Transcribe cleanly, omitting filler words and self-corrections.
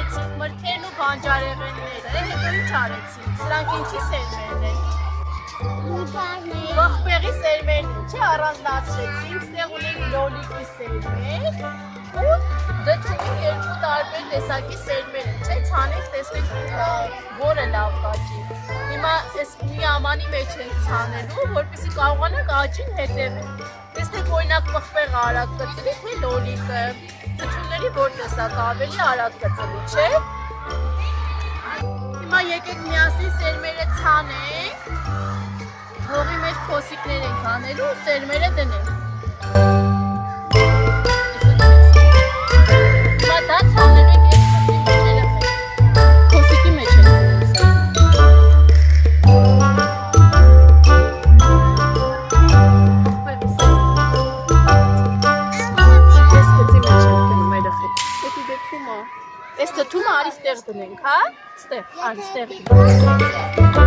Բացեցինք մրգերն ու բանջարեղենները, հետո ինչ արեցինք, սրանք ինչի սերմերն են։ Բխպեղի սերմերն են, չէ, առանձնացրեցինք, ստեղ ունենք լոլիկի սերմեր ու դրդումին երկու տարբեր տեսակի սերմեր են, չէ, ցանենք, տեսնենք որը լավ կաճի։ Հիմա այս մի ամանի մեջ ենք ցանելու, որպեսզի կարողանանք աճին հետևել։ Տեսնենք օրինակ բխպեղը արագ կծրի, թե լոլիկը, դրդումների որ տեսակը ավելի արագ կծրի, չէ։ Հիմա եկեք միասին սերմերը ցանենք, հողի մեջ փոսիկներ ենք անելու, սերմերը դնենք։ Հիմա դա ցանելու ենք այս խծի մեջ երեխեք, փոսիկի մեջ ենք դնում սա։ Այս խծի մեջ ենք դնում երեխեք, հետի դե թումա։ Այս թումը արի ստեղ դնենք, հա? Ստեղ, արի ստեղ դնենք։